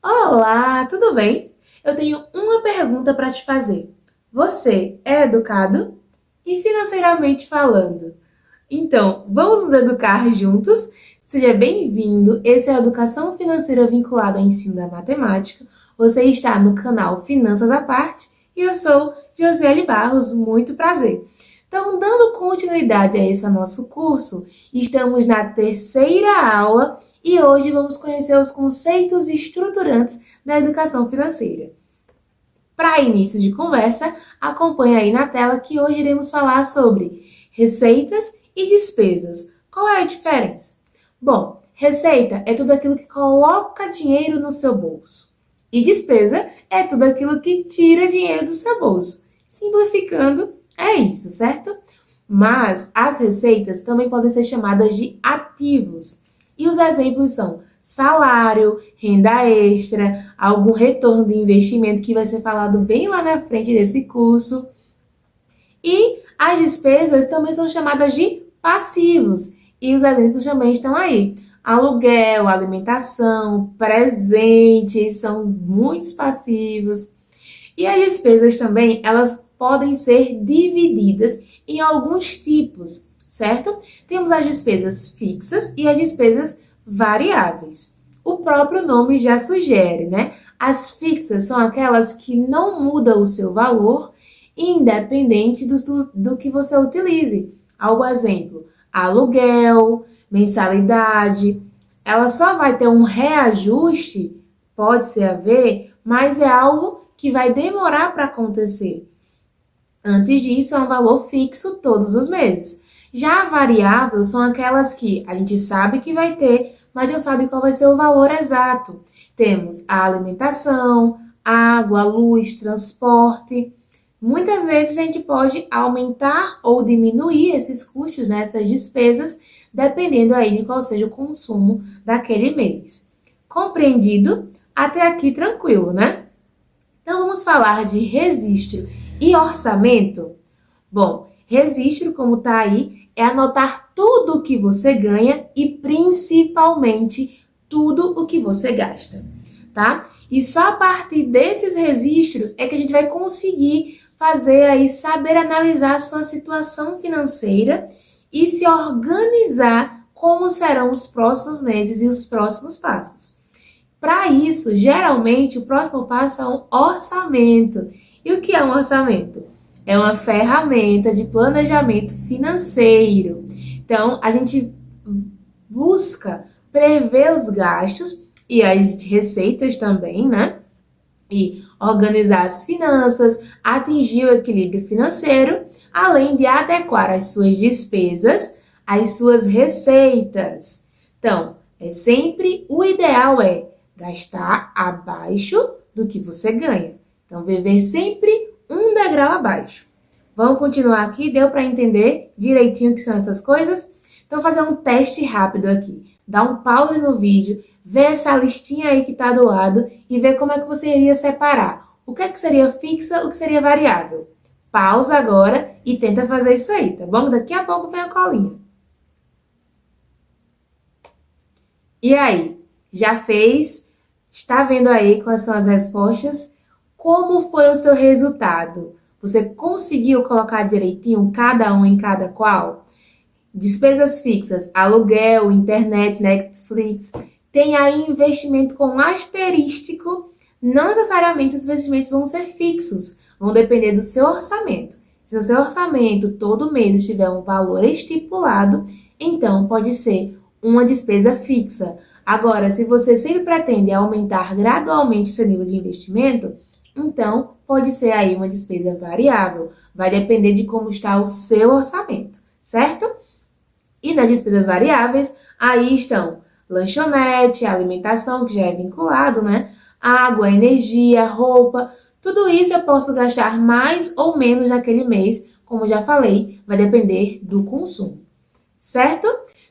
Olá, tudo bem? Eu tenho uma pergunta para te fazer. Você é educado? E financeiramente falando? Então, vamos nos educar juntos? Seja bem-vindo. Esse é a Educação Financeira vinculado ao ensino da matemática. Você está no canal Finanças à Parte e eu sou Josiele Barros. Muito prazer. Então, dando continuidade a esse nosso curso, estamos na terceira aula e hoje vamos conhecer os conceitos estruturantes da educação financeira. Para início de conversa, acompanhe aí na tela que hoje iremos falar sobre receitas e despesas. Qual é a diferença? Bom, receita é tudo aquilo que coloca dinheiro no seu bolso. E despesa é tudo aquilo que tira dinheiro do seu bolso. Simplificando, é isso, certo? Mas as receitas também podem ser chamadas de ativos. E os exemplos são salário, renda extra, algum retorno de investimento que vai ser falado bem lá na frente desse curso. E as despesas também são chamadas de passivos. E os exemplos também estão aí. Aluguel, alimentação, presentes, são muitos passivos. E as despesas também, elas podem ser divididas em alguns tipos, certo? Temos as despesas fixas e as despesas variáveis. O próprio nome já sugere, né? As fixas são aquelas que não mudam o seu valor, independente do que você utilize. Algo exemplo, aluguel, mensalidade. Ela só vai ter um reajuste, pode ser a ver, mas é algo que vai demorar para acontecer. Antes disso, é um valor fixo todos os meses. Já a variável são aquelas que a gente sabe que vai ter, mas não sabe qual vai ser o valor exato. Temos a alimentação, água, luz, transporte. Muitas vezes a gente pode aumentar ou diminuir esses custos, né, essas despesas, dependendo aí de qual seja o consumo daquele mês. Compreendido? Até aqui tranquilo, né? Então vamos falar de registro e orçamento? Bom, registro, como está aí, é anotar tudo o que você ganha e principalmente tudo o que você gasta, tá? E só a partir desses registros é que a gente vai conseguir fazer aí, saber analisar a sua situação financeira e se organizar como serão os próximos meses e os próximos passos. Para isso, geralmente, o próximo passo é um orçamento. E o que é um orçamento? É uma ferramenta de planejamento financeiro. Então, a gente busca prever os gastos e as receitas também, né? E organizar as finanças, atingir o equilíbrio financeiro, além de adequar as suas despesas às suas receitas. Então, o ideal é gastar abaixo do que você ganha. Então, viver sempre um degrau abaixo. Vamos continuar aqui? Deu para entender direitinho o que são essas coisas? Então, vou fazer um teste rápido aqui. Dá um pause no vídeo, vê essa listinha aí que está do lado e vê como é que você iria separar. O que é que seria fixa, o que seria variável. Pausa agora e tenta fazer isso aí, tá bom? Daqui a pouco vem a colinha. E aí, já fez? Está vendo aí quais são as respostas? Como foi o seu resultado? Você conseguiu colocar direitinho cada um em cada qual? Despesas fixas, aluguel, internet, Netflix. Tem aí investimento com asterístico. Não necessariamente os investimentos vão ser fixos, vão depender do seu orçamento. Se o seu orçamento todo mês tiver um valor estipulado, então pode ser uma despesa fixa. Agora, se você sempre pretende aumentar gradualmente o seu nível de investimento, então pode ser aí uma despesa variável. Vai depender de como está o seu orçamento, certo? E nas despesas variáveis, aí estão lanchonete, alimentação, que já é vinculado, né? Água, energia, roupa. Tudo isso eu posso gastar mais ou menos naquele mês, como já falei, vai depender do consumo, certo?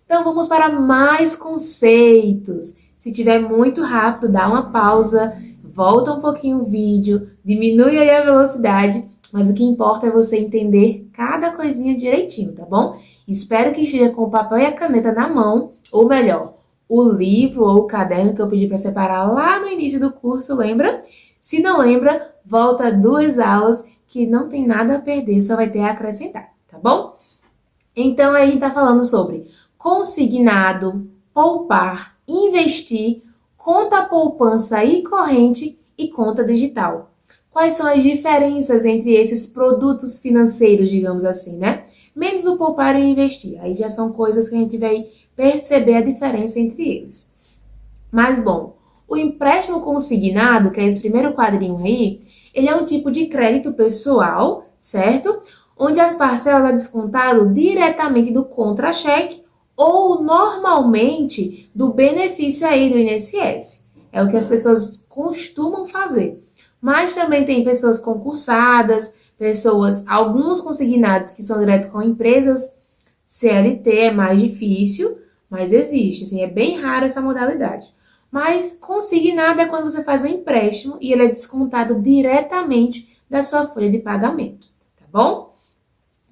Então, vamos para mais conceitos. Se tiver muito rápido, dá uma pausa, volta um pouquinho o vídeo, diminui aí a velocidade, mas o que importa é você entender cada coisinha direitinho, tá bom? Espero que esteja com o papel e a caneta na mão, ou melhor, o livro ou o caderno que eu pedi para separar lá no início do curso, lembra? Se não lembra, volta 2 aulas que não tem nada a perder, só vai ter a acrescentar, tá bom? Então, aí a gente tá falando sobre consignado, poupar, investir, conta poupança e corrente e conta digital. Quais são as diferenças entre esses produtos financeiros, digamos assim, né? Menos o poupar e investir. Aí já são coisas que a gente vai perceber a diferença entre eles. Mas, bom, o empréstimo consignado, que é esse primeiro quadrinho aí, ele é um tipo de crédito pessoal, certo? Onde as parcelas é descontado diretamente do contra-cheque ou normalmente do benefício aí do INSS. É o que as pessoas costumam fazer. Mas também tem pessoas concursadas, alguns consignados que são direto com empresas, CLT é mais difícil, mas existe, assim, é bem raro essa modalidade. Mas consignado é quando você faz um empréstimo e ele é descontado diretamente da sua folha de pagamento, tá bom?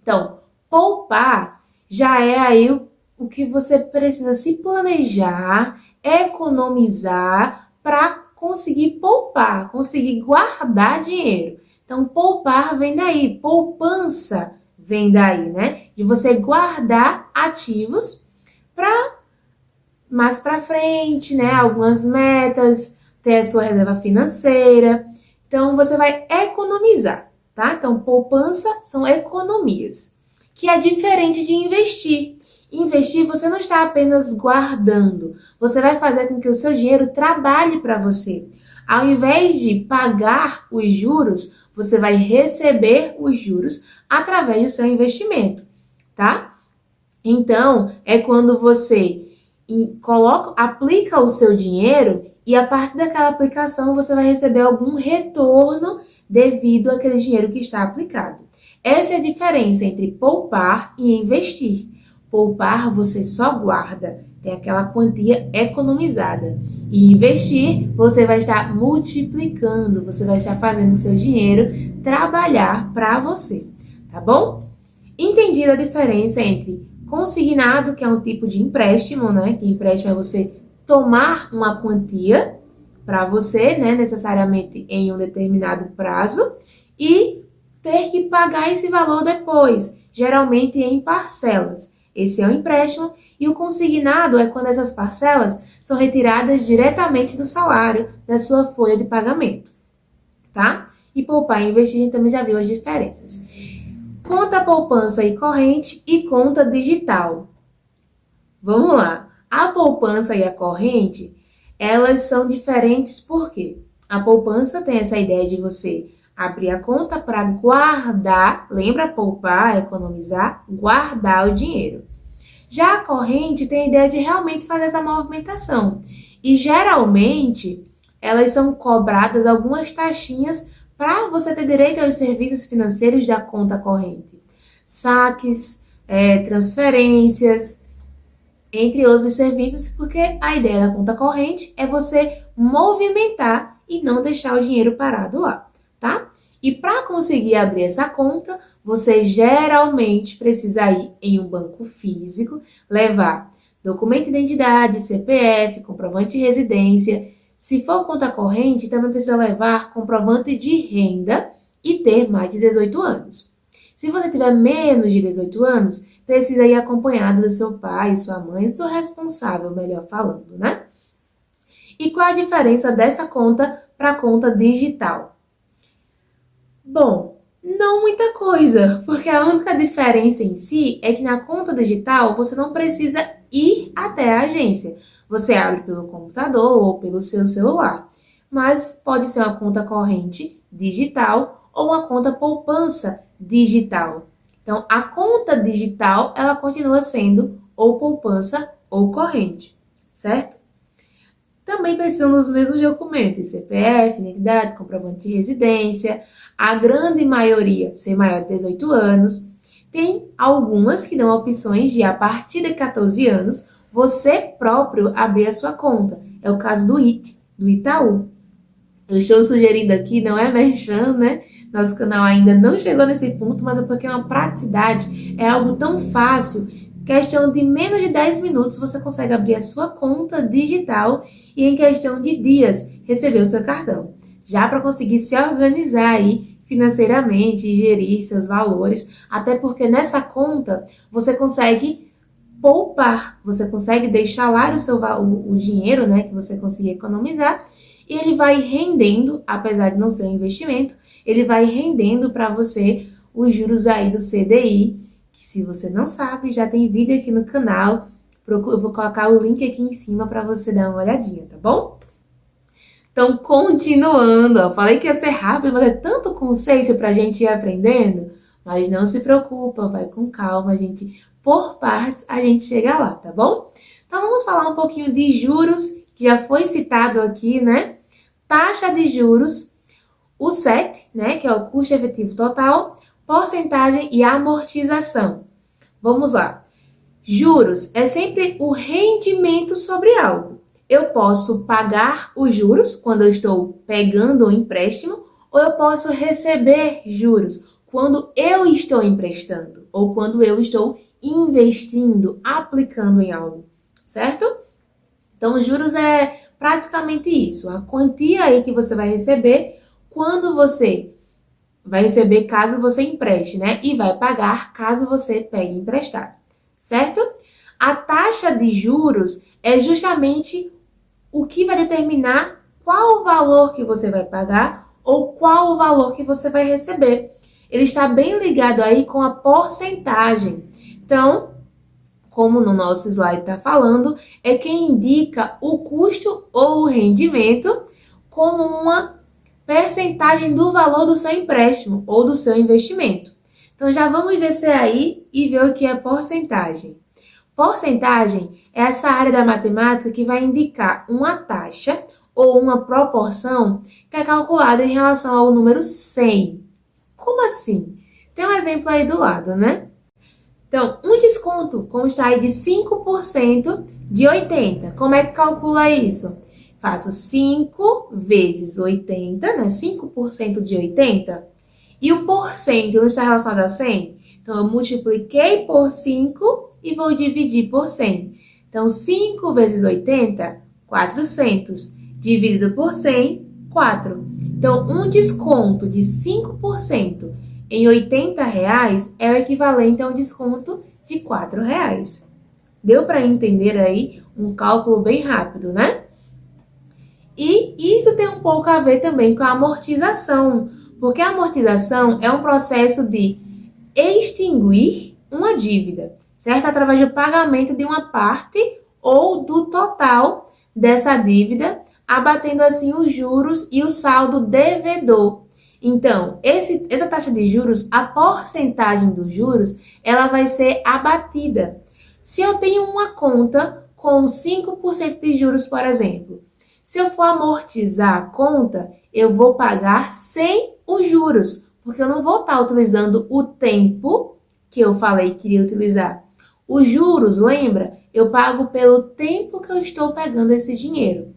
Então, poupar já é aí o que você precisa se planejar, economizar para conseguir poupar, conseguir guardar dinheiro. Então, poupar vem daí, poupança vem daí, né? De você guardar ativos para mais para frente, né? Algumas metas, ter a sua reserva financeira. Então, você vai economizar, tá? Então, poupança são economias, que é diferente de investir. Investir, você não está apenas guardando, você vai fazer com que o seu dinheiro trabalhe para você. Ao invés de pagar os juros, você vai receber os juros através do seu investimento, tá? Então, é quando você aplica o seu dinheiro e a partir daquela aplicação você vai receber algum retorno devido àquele dinheiro que está aplicado. Essa é a diferença entre poupar e investir. Poupar você só guarda, tem aquela quantia economizada. E investir, você vai estar multiplicando, você vai estar fazendo o seu dinheiro trabalhar para você, tá bom? Entendida a diferença entre consignado, que é um tipo de empréstimo, né? Que empréstimo é você tomar uma quantia para você, né? Necessariamente em um determinado prazo e ter que pagar esse valor depois, geralmente em parcelas. Esse é o empréstimo e o consignado é quando essas parcelas são retiradas diretamente do salário, da sua folha de pagamento, tá? E poupar e investir, a gente também já viu as diferenças. Conta poupança e corrente e conta digital. Vamos lá. A poupança e a corrente, elas são diferentes porque a poupança tem essa ideia de você abrir a conta para guardar, lembra poupar, economizar, guardar o dinheiro. Já a corrente tem a ideia de realmente fazer essa movimentação. E geralmente elas são cobradas algumas taxinhas para você ter direito aos serviços financeiros da conta corrente. Saques, transferências, entre outros serviços, porque a ideia da conta corrente é você movimentar e não deixar o dinheiro parado lá, tá? E para conseguir abrir essa conta, você geralmente precisa ir em um banco físico, levar documento de identidade, CPF, comprovante de residência. Se for conta corrente, também precisa levar comprovante de renda e ter mais de 18 anos. Se você tiver menos de 18 anos, precisa ir acompanhado do seu pai, sua mãe, do responsável, melhor falando, né? E qual a diferença dessa conta para a conta digital? Bom, não muita coisa, porque a única diferença em si é que na conta digital você não precisa ir até a agência. Você abre pelo computador ou pelo seu celular, mas pode ser uma conta corrente digital ou uma conta poupança digital. Então, a conta digital, ela continua sendo ou poupança ou corrente, certo? Também precisam dos mesmos documentos, CPF, identidade, comprovante de residência. A grande maioria ser maior de 18 anos. Tem algumas que dão opções de, a partir de 14 anos, você próprio abrir a sua conta. É o caso do IT, do Itaú. Eu estou sugerindo aqui, não é merchan, né? Nosso canal ainda não chegou nesse ponto, mas é porque é uma praticidade, é algo tão fácil questão de menos de 10 minutos você consegue abrir a sua conta digital e em questão de dias receber o seu cartão. Já para conseguir se organizar aí financeiramente e gerir seus valores, até porque nessa conta você consegue poupar, você consegue deixar lá o dinheiro, né, que você conseguir economizar, e ele vai rendendo, apesar de não ser um investimento, ele vai rendendo para você os juros aí do CDI, que se você não sabe, já tem vídeo aqui no canal, eu vou colocar o link aqui em cima para você dar uma olhadinha, tá bom? Então, continuando, eu falei que ia ser rápido, mas é tanto conceito para a gente ir aprendendo, mas não se preocupa, vai com calma, gente. Por partes, a gente chega lá, tá bom? Então, vamos falar um pouquinho de juros, que já foi citado aqui, né? Taxa de juros, o CET, né? Que é o custo efetivo total, porcentagem e amortização. Vamos lá. Juros é sempre o rendimento sobre algo. Eu posso pagar os juros quando eu estou pegando um empréstimo, ou eu posso receber juros quando eu estou emprestando, ou quando eu estou investindo, aplicando em algo, certo? Então, os juros é praticamente isso, a quantia aí que você vai receber quando você vai receber caso você empreste, né? E vai pagar caso você pegue emprestado, certo? A taxa de juros é justamente o que vai determinar qual o valor que você vai pagar ou qual o valor que você vai receber. Ele está bem ligado aí com a porcentagem. Então, como no nosso slide está falando, é quem indica o custo ou o rendimento como uma percentagem do valor do seu empréstimo ou do seu investimento. Então, já vamos descer aí e ver o que é porcentagem. Porcentagem é essa área da matemática que vai indicar uma taxa ou uma proporção que é calculada em relação ao número 100. Como assim? Tem um exemplo aí do lado, né? Então, um desconto consta aí de 5% de 80. Como é que calcula isso? Faço 5 vezes 80, né? 5% de 80. E o porcento não está relacionado a 100? Então, eu multipliquei por 5 e vou dividir por 100. Então, 5 vezes 80, 400. Dividido por 100, 4. Então, um desconto de 5% em R$ 80 é o equivalente a um desconto de R$ 4. Deu para entender aí um cálculo bem rápido, né? E isso tem um pouco a ver também com a amortização, porque a amortização é um processo de extinguir uma dívida, certo? Através do pagamento de uma parte ou do total dessa dívida, abatendo assim os juros e o saldo devedor. Então, essa taxa de juros, a porcentagem dos juros, ela vai ser abatida. Se eu tenho uma conta com 5% de juros, por exemplo, se eu for amortizar a conta, eu vou pagar sem os juros, porque eu não vou estar utilizando o tempo que eu falei que iria utilizar. Os juros, lembra? Eu pago pelo tempo que eu estou pegando esse dinheiro.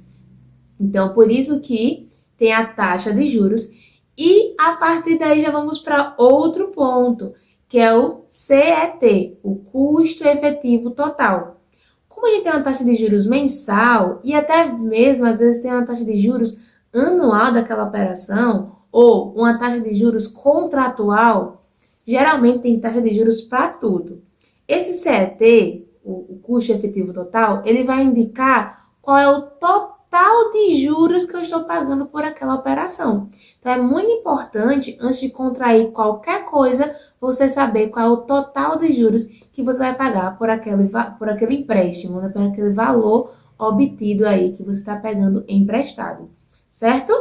Então, por isso que tem a taxa de juros. E a partir daí já vamos para outro ponto, que é o CET, o custo efetivo total. Como a gente tem uma taxa de juros mensal e até mesmo às vezes tem uma taxa de juros anual daquela operação ou uma taxa de juros contratual, geralmente tem taxa de juros para tudo. Esse CET, o custo efetivo total, ele vai indicar qual é o total de juros que eu estou pagando por aquela operação. Então, é muito importante, antes de contrair qualquer coisa, você saber qual é o total de juros que você vai pagar por aquele empréstimo, né? Por aquele valor obtido aí que você está pegando emprestado, certo?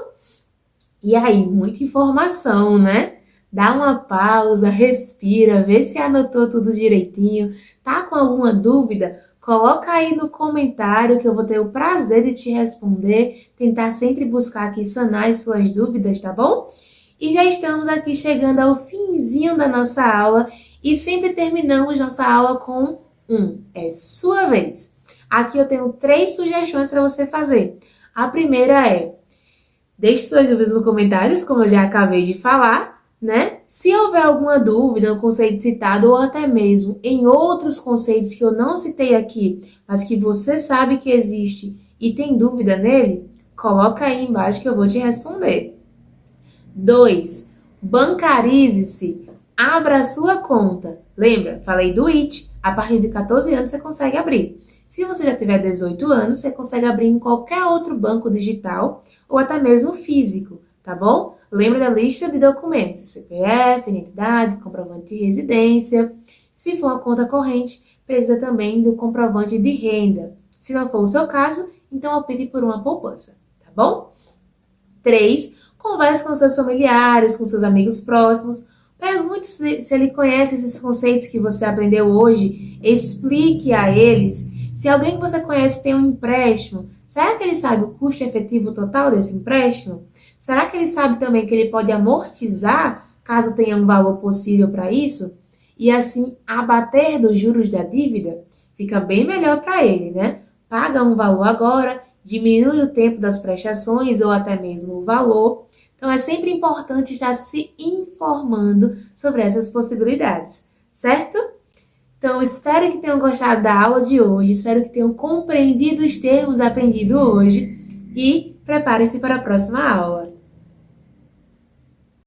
E aí, muita informação, né? Dá uma pausa, respira, vê se anotou tudo direitinho. Tá com alguma dúvida? Coloca aí no comentário que eu vou ter o prazer de te responder, tentar sempre buscar aqui sanar as suas dúvidas, tá bom? E já estamos aqui chegando ao finzinho da nossa aula e sempre terminamos nossa aula com é sua vez. Aqui eu tenho 3 sugestões para você fazer. A primeira é, deixe suas dúvidas nos comentários, como eu já acabei de falar. né? Se houver alguma dúvida no conceito citado ou até mesmo em outros conceitos que eu não citei aqui, mas que você sabe que existe e tem dúvida nele, coloca aí embaixo que eu vou te responder. 2. Bancarize-se. Abra a sua conta. Lembra? Falei do IT. A partir de 14 anos você consegue abrir. Se você já tiver 18 anos, você consegue abrir em qualquer outro banco digital ou até mesmo físico, tá bom? Lembra da lista de documentos: CPF, identidade, comprovante de residência. Se for uma conta corrente, precisa também do comprovante de renda. Se não for o seu caso, então opte por uma poupança, tá bom? 3. Converse com seus familiares, com seus amigos próximos. Pergunte se ele conhece esses conceitos que você aprendeu hoje. Explique a eles. Se alguém que você conhece tem um empréstimo, será que ele sabe o custo efetivo total desse empréstimo? Será que ele sabe também que ele pode amortizar, caso tenha um valor possível para isso? E assim abater dos juros da dívida? Fica bem melhor para ele, né? Paga um valor agora, diminui o tempo das prestações ou até mesmo o valor. Então é sempre importante estar se informando sobre essas possibilidades, certo? Então espero que tenham gostado da aula de hoje, espero que tenham compreendido os termos aprendidos hoje e preparem-se para a próxima aula.